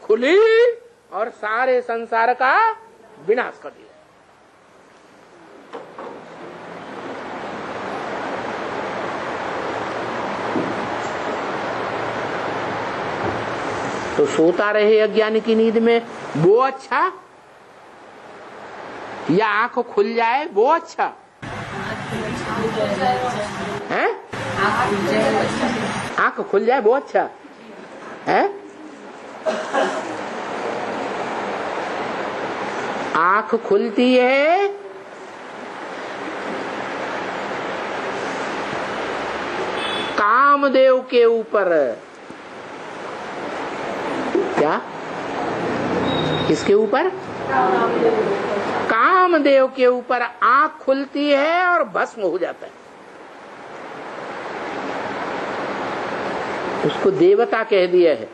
खुली और सारे संसार का विनाश कर दिया। तो सोता रहे अज्ञान की नींद में वो अच्छा, या आंख खुल जाए वो अच्छा है? आंख खुल जाए वो अच्छा है? आंख खुलती है कामदेव के ऊपर। क्या? किसके ऊपर? कामदेव के ऊपर आंख खुलती है और भस्म हो जाता है। उसको देवता कह दिया है।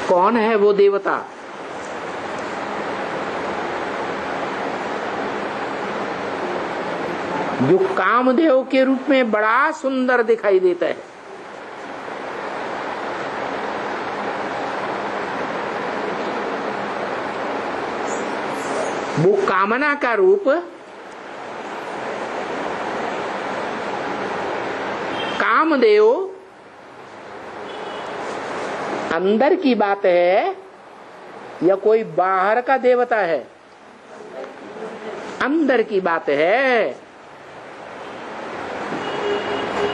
कौन है वो देवता? जो कामदेव के रूप में बड़ा सुंदर दिखाई देता है। वो कामना का रूप कामदेव अंदर की बात है या कोई बाहर का देवता है? अंदर की बात है।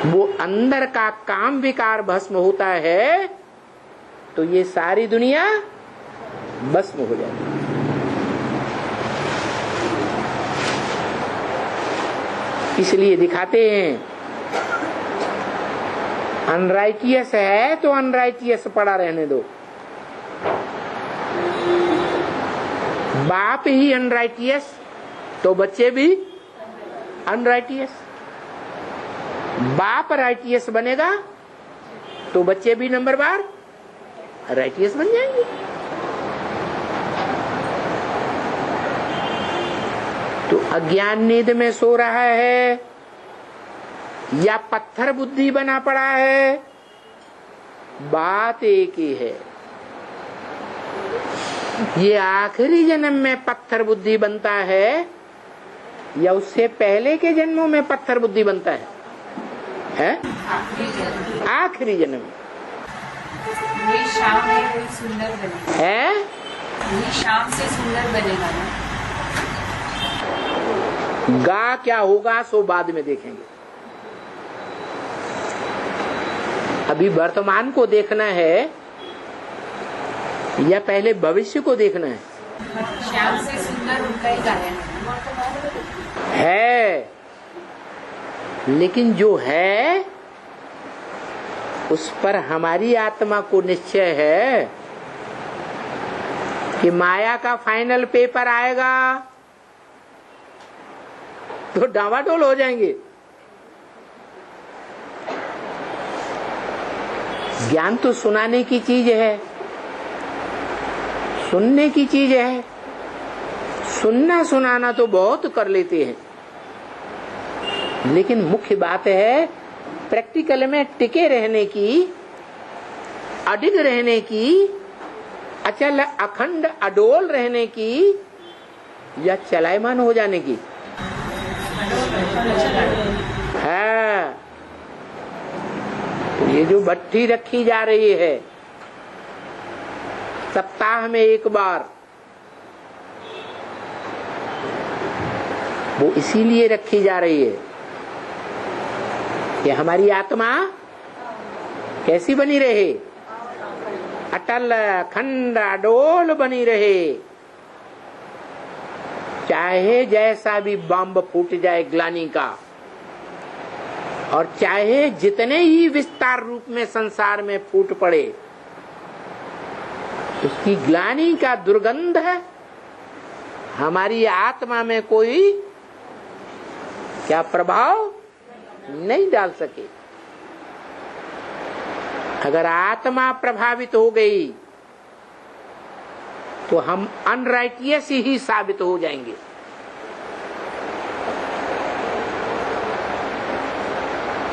वो अंदर का काम विकार भस्म होता है तो ये सारी दुनिया भस्म हो जाती है। इसलिए दिखाते हैं अनराइटियस है तो अनराइटियस पड़ा रहने दो। बाप ही अनराइटियस तो बच्चे भी अनराइटियस। बाप राइटियस बनेगा तो बच्चे भी नंबर बार राइटियस बन जाएंगे। तो अज्ञान नींद में सो रहा है या पत्थर बुद्धि बना पड़ा है, बात एक ही है। ये आखिरी जन्म में पत्थर बुद्धि बनता है या उससे पहले के जन्मों में पत्थर बुद्धि बनता है? आखिरी जन्म। ये शाम है सुंदर बनेगा है? ये शाम से सुंदर बनेगा ना। गा क्या होगा सो बाद में देखेंगे। अभी वर्तमान को देखना है या पहले भविष्य को देखना है? शाम से सुंदर उनका ही गायन है। लेकिन जो है उस पर हमारी आत्मा को निश्चय है कि माया का फाइनल पेपर आएगा तो डावाडोल हो जाएंगे। ज्ञान तो सुनाने की चीज है, सुनने की चीज है। सुनना सुनाना तो बहुत कर लेते हैं, लेकिन मुख्य बात है प्रैक्टिकल में टिके रहने की, अडिग रहने की, अचल अखंड अडोल रहने की या चलायमान हो जाने की है। तो ये जो भट्ठी रखी जा रही है सप्ताह में एक बार, वो इसीलिए रखी जा रही है कि हमारी आत्मा कैसी बनी रहे? अटल अखंड अडोल बनी रहे। चाहे जैसा भी बम फूट जाए ग्लानि का, और चाहे जितने ही विस्तार रूप में संसार में फूट पड़े, उसकी ग्लानि का दुर्गंध हमारी आत्मा में कोई क्या प्रभाव नहीं डाल सके। अगर आत्मा प्रभावित हो गई तो हम अनराइटियस ही साबित हो जाएंगे।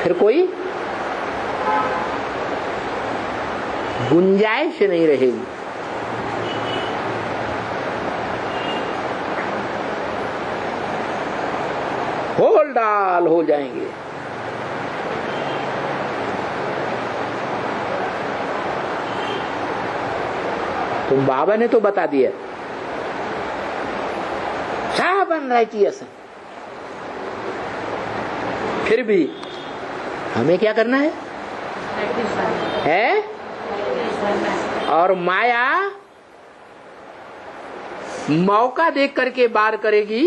फिर कोई गुंजाइश नहीं रहेगी। होल डाल हो जाएंगे। तो बाबा ने तो बता दिया, बन राइटियस, फिर भी हमें क्या करना है? और माया मौका देख करके बार करेगी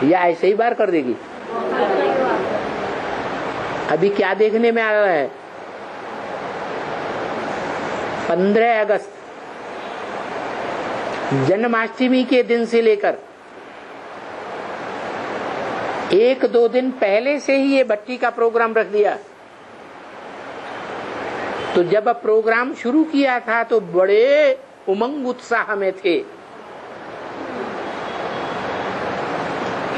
या ऐसे ही बार कर देगी? अभी क्या देखने में आ रहा है? 15 अगस्त जन्माष्टमी के दिन से लेकर 1-2 दिन पहले से ही ये भट्टी का प्रोग्राम रख दिया। तो जब प्रोग्राम शुरू किया था तो बड़े उमंग उत्साह में थे।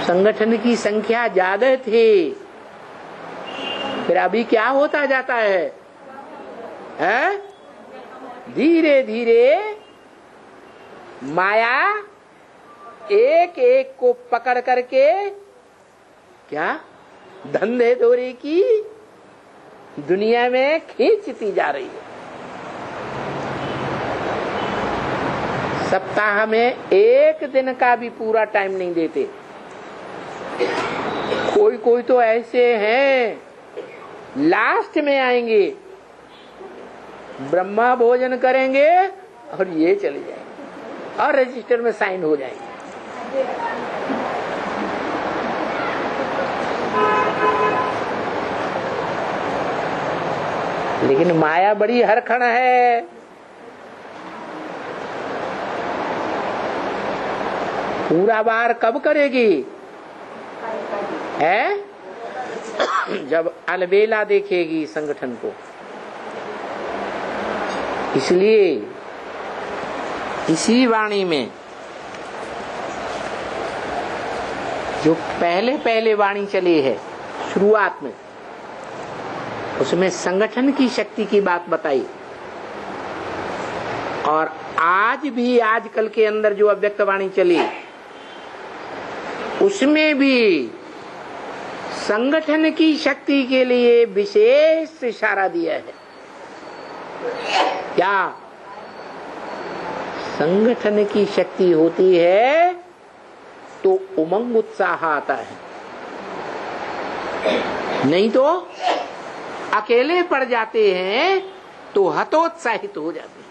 संगठन की संख्या ज्यादा थी, फिर अभी क्या होता जाता है? धीरे धीरे माया एक एक को पकड़ करके क्या धंधे धोरे की दुनिया में खींचती जा रही है। सप्ताह में 1 दिन का भी पूरा टाइम नहीं देते। कोई कोई तो ऐसे हैं लास्ट में आएंगे, ब्रह्मा भोजन करेंगे और ये चले जाएंगे और रजिस्टर में साइन हो जाएंगे। लेकिन माया बड़ी हरखड़ है। पूरा बार कब करेगी? है जब अलबेला देखेगी संगठन को। इसलिए इसी वाणी में जो पहले वाणी चली है शुरुआत में, उसमें संगठन की शक्ति की बात बताई। और आज भी आजकल के अंदर जो अव्यक्त वाणी चली, उसमें भी संगठन की शक्ति के लिए विशेष इशारा दिया है। क्या संगठन की शक्ति होती है तो उमंग उत्साह आता है, नहीं तो अकेले पड़ जाते हैं तो हतोत्साहित हो जाते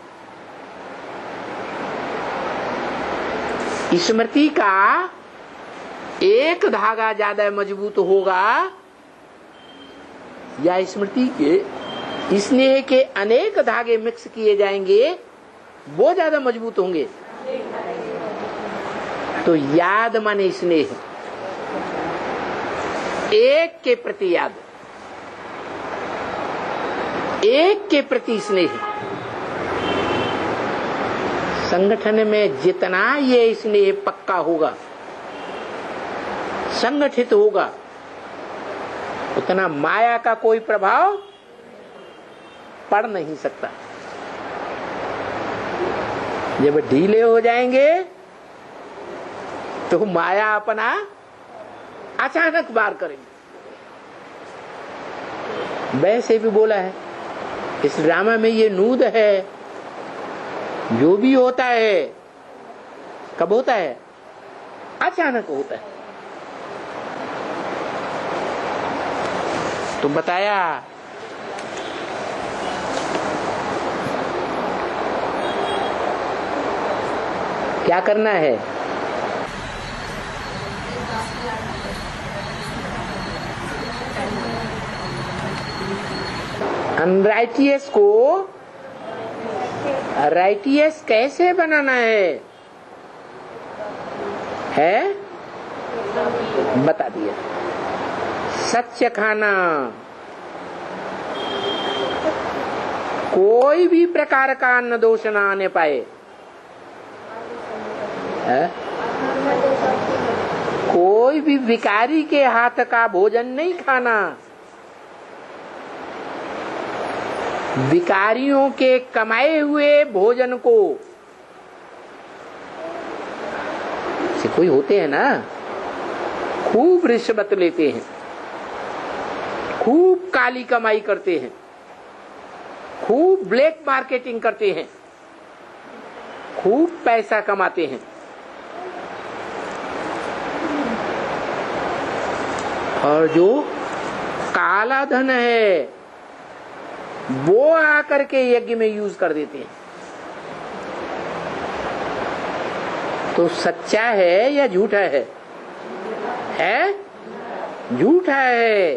हैं। स्मृति का एक धागा ज्यादा मजबूत होगा या स्मृति के स्नेह के अनेक धागे मिक्स किए जाएंगे, वो ज्यादा मजबूत होंगे? तो याद माने स्नेह, एक के प्रति याद, एक के प्रति स्नेह। संगठन में जितना ये स्नेह पक्का होगा, संगठित होगा, उतना माया का कोई प्रभाव पड़ नहीं सकता। जब ढीले हो जाएंगे तो माया अपना अचानक वार करेंगे। वैसे भी बोला है इस ड्रामा में, ये नूद है, जो भी होता है कब होता है? अचानक होता है। तो बताया क्या करना है? अनराइटियस को राइटियस कैसे बनाना है बता दिया। सच्च खाना, कोई भी प्रकार का अन्न दोष न आने पाए, कोई भी भिखारी के हाथ का भोजन नहीं खाना, विकारियों के कमाए हुए भोजन को, से कोई होते हैं ना, खूब रिश्वत लेते हैं, खूब काली कमाई करते हैं, खूब ब्लैक मार्केटिंग करते हैं, खूब पैसा कमाते हैं, और जो काला धन है वो आकर के यज्ञ में यूज कर देते हैं। तो सच्चा है या झूठा है? झूठा है।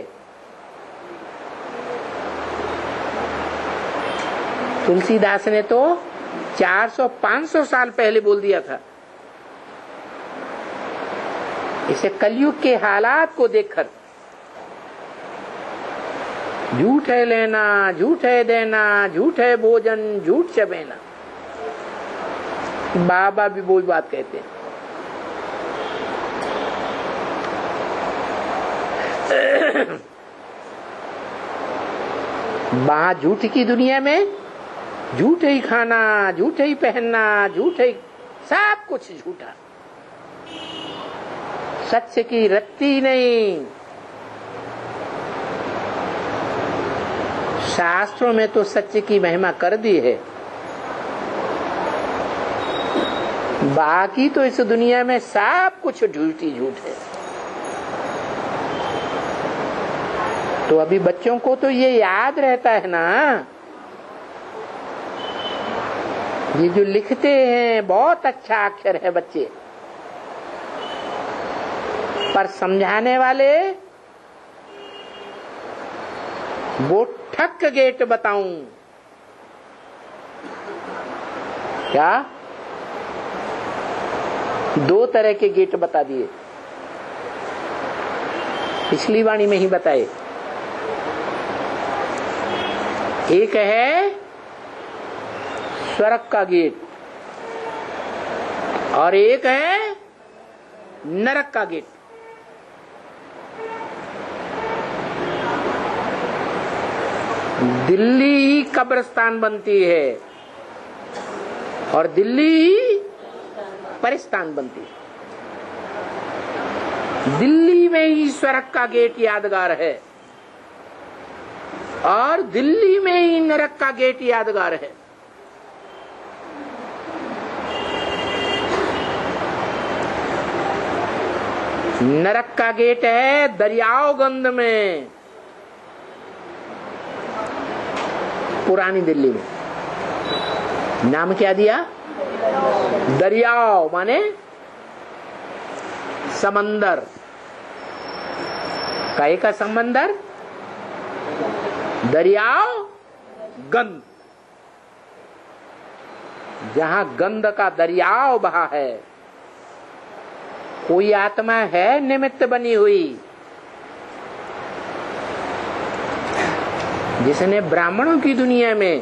तुलसीदास ने तो 400-500 साल पहले बोल दिया था। इसे कलयुग के हालात को देखकर, झूठ है लेना, झूठ है देना, झूठ है भोजन, झूठ चबेना। बाबा भी वही बात कहते हैं। वहां झूठ की दुनिया में झूठ ही खाना, झूठ ही पहनना, झूठ ही सब कुछ झूठा, सच की रत्ती नहीं। शास्त्रों में तो सत्य की महिमा कर दी है, बाकी तो इस दुनिया में सब कुछ झूठी झूठ है। तो अभी बच्चों को तो ये याद रहता है ना, ये जो लिखते हैं बहुत अच्छा अक्षर है बच्चे, पर समझाने वाले वो ठक गेट बताऊं क्या? 2 तरह के गेट बता दिए, पिछली वाणी में ही बताए। एक है स्वर्ग का गेट और एक है नरक का गेट। दिल्ली ही कब्रिस्तान बनती है और दिल्ली ही परिस्तान बनती है। दिल्ली में ही स्वर्ग का गेट यादगार है और दिल्ली में ही नरक का गेट यादगार है। नरक का गेट है दरियाओगंज में, पुरानी दिल्ली में। नाम क्या दिया? दरियाओ माने समंदर। काहे का समंदर? दरियाओ गंध, जहां गंध का दरियाओ बहा है। कोई आत्मा है निमित्त बनी हुई, जिसने ब्राह्मणों की दुनिया में,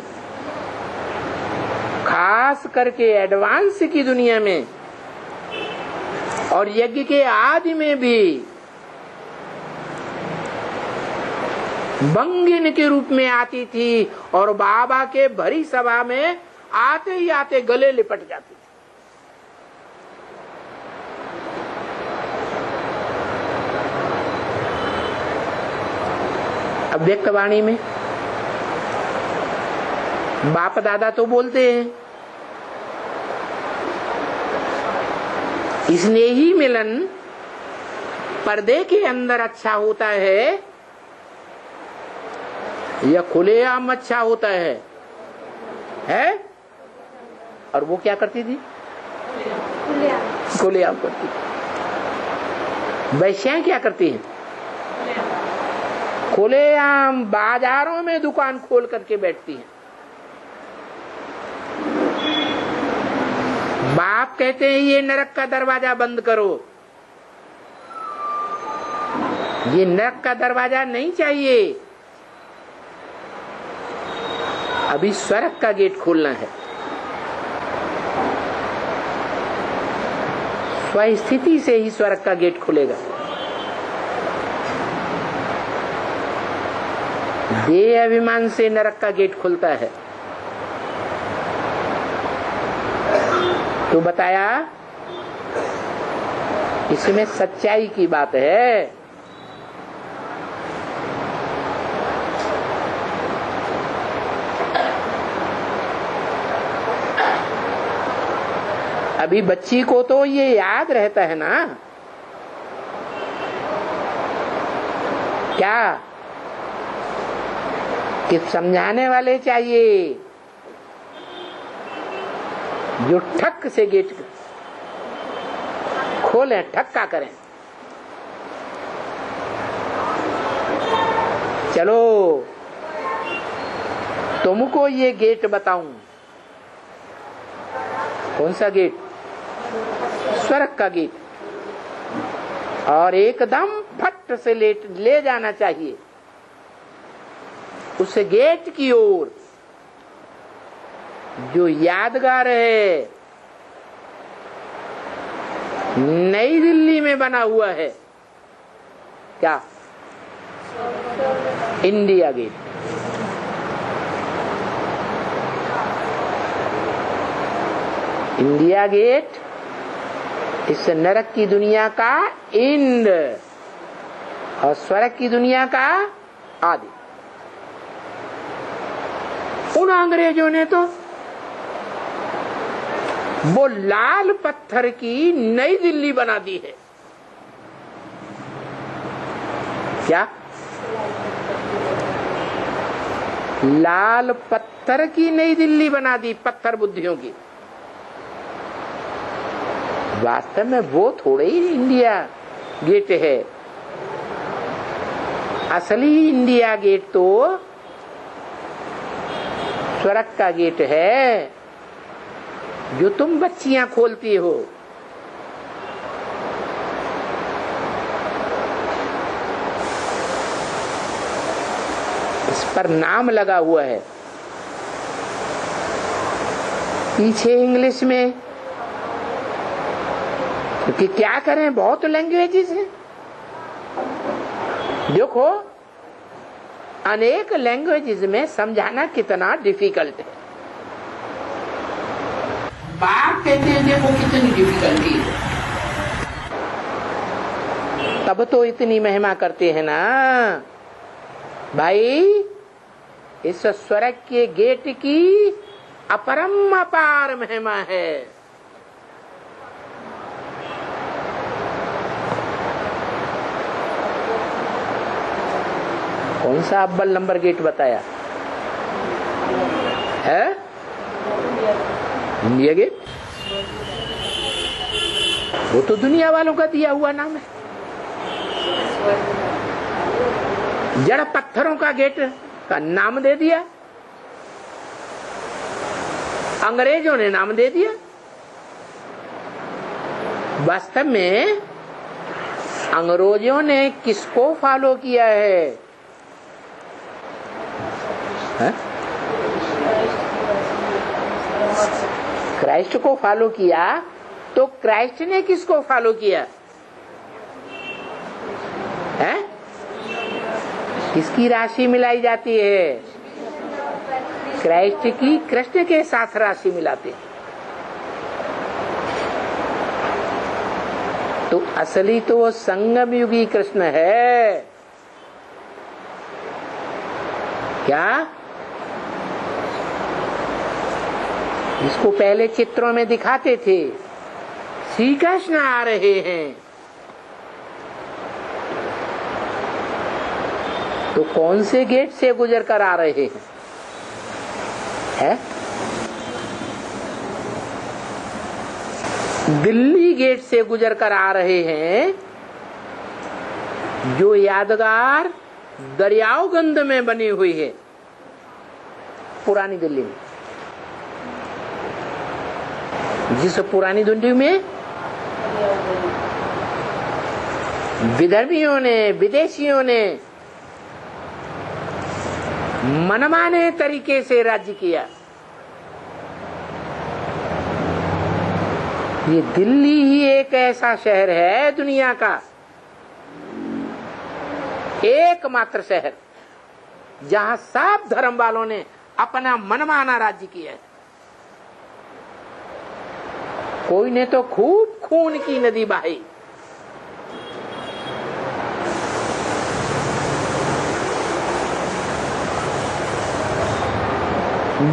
खास करके एडवांस की दुनिया में और यज्ञ के आदि में भी बंगिन के रूप में आती थी और बाबा के भरी सभा में आते ही आते गले लिपट जाती थी। अव्यक्त वाणी में बाप दादा तो बोलते हैं, इसलिए ही मिलन पर्दे के अंदर अच्छा होता है या खुलेआम अच्छा होता है? और वो क्या करती थी? खुलेआम करती थी। वैश्याएं क्या करती हैं? खुलेआम बाजारों में दुकान खोल करके बैठती हैं। बाप कहते हैं ये नरक का दरवाजा बंद करो, ये नरक का दरवाजा नहीं चाहिए, अभी स्वर्ग का गेट खोलना है। स्वस्थिति से ही स्वर्ग का गेट खुलेगा। देह अभिमान से नरक का गेट खुलता है। तो बताया इसमें सच्चाई की बात है। अभी बच्ची को तो ये याद रहता है ना, क्या कि समझाने वाले चाहिए जो ठक से गेट खोलें, ठक्का करें। चलो तुमको ये गेट बताऊं। कौन सा गेट? स्वर्ग का गेट। और एकदम फट से ले जाना चाहिए उस गेट की ओर जो यादगार है, नई दिल्ली में बना हुआ है। क्या? India gate. इंडिया गेट इस नरक की दुनिया का एंड और स्वर्ग की दुनिया का आदि। उन अंग्रेजों ने तो वो लाल पत्थर की नई दिल्ली बना दी है। क्या? लाल पत्थर की नई दिल्ली बना दी, पत्थर बुद्धियों की। वास्तव में वो थोड़े ही इंडिया गेट है। असली इंडिया गेट तो स्वर्ग का गेट है जो तुम बच्चियां खोलती हो। इस पर नाम लगा हुआ है पीछे इंग्लिश में, क्योंकि क्या करें, बहुत लैंग्वेजेस हैं। देखो अनेक लैंग्वेजेस में समझाना कितना डिफिकल्ट है। बात कहते हैं देखो कितनी डिफिकल्टी है, तब तो इतनी महिमा करते हैं ना भाई। इस स्वर्ग के गेट की अपरम अपार महिमा है। कौन सा अव्वल नंबर गेट बताया है? India gate. वो तो दुनिया वालों का दिया हुआ नाम है। जड़ पत्थरों का गेट का नाम दे दिया, अंग्रेजों ने नाम दे दिया। वास्तव में अंग्रेजों ने किसको फॉलो किया है? क्राइस्ट को फॉलो किया। तो क्राइस्ट ने किसको फॉलो किया है? किसकी राशि मिलाई जाती है? क्राइस्ट की कृष्ण के साथ राशि मिलाते हैं। तो असली तो वो संगम युगी कृष्ण है। क्या? जिसको पहले चित्रों में दिखाते थे श्री कृष्ण आ रहे हैं, तो कौन से गेट से गुजर कर आ रहे हैं? है? दिल्ली गेट से गुजर कर आ रहे हैं, जो यादगार दरियाओगंज में बनी हुई है, पुरानी दिल्ली में। जिस पुरानी दिल्ली में विदर्भियों ने, विदेशियों ने मनमाने तरीके से राज्य किया। ये दिल्ली ही एक ऐसा शहर है दुनिया का एकमात्र शहर जहां सब धर्म वालों ने अपना मनमाना राज्य किया है। कोई ने तो खूब खून की नदी बहाई।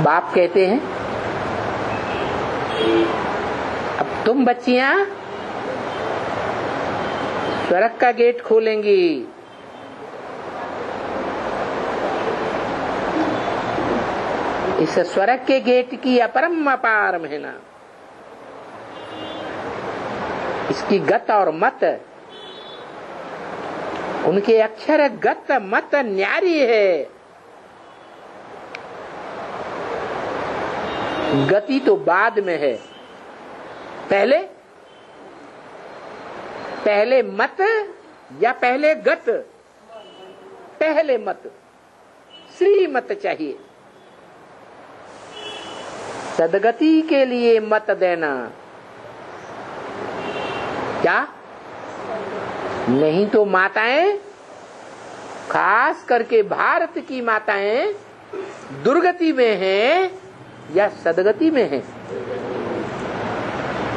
बाप कहते हैं अब तुम बच्चियां स्वर्ग का गेट खोलेंगी। इस स्वर्ग के गेट की अपरम अपार महिमा, इसकी गत और मत, उनके अक्षर गत मत न्यारी है। गति तो बाद में है, पहले मत या पहले गत? पहले मत, श्रीमत चाहिए। सदगति के लिए मत देना, क्या नहीं तो माताएं, खास करके भारत की माताएं दुर्गति में हैं या सदगति में हैं।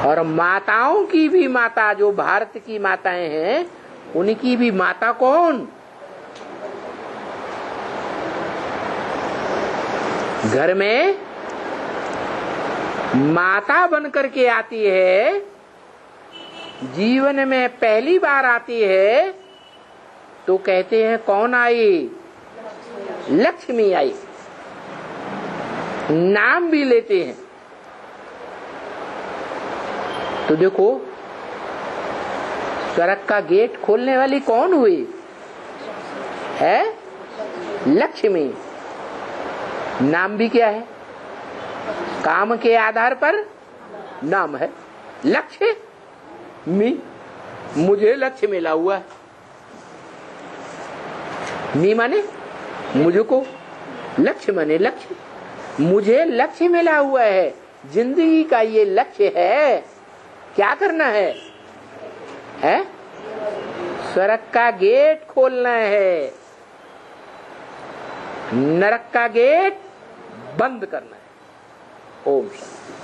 और माताओं की भी माता जो भारत की माताएं हैं, उनकी भी माता कौन? घर में माता बन करके आती है, जीवन में पहली बार आती है तो कहते हैं कौन आई? लक्ष्मी आई। नाम भी लेते हैं। तो देखो स्वर्ग का गेट खोलने वाली कौन हुई? है लक्ष्मी। नाम भी क्या है? काम के आधार पर नाम है लक्ष्य। मुझे लक्ष्य मिला हुआ है। मी माने मुझको, लक्ष्य माने लक्ष्य। मुझे लक्ष्य मिला हुआ है। जिंदगी का ये लक्ष्य है, क्या करना है? स्वर्ग का गेट खोलना है, नरक का गेट बंद करना है। ओम शांति।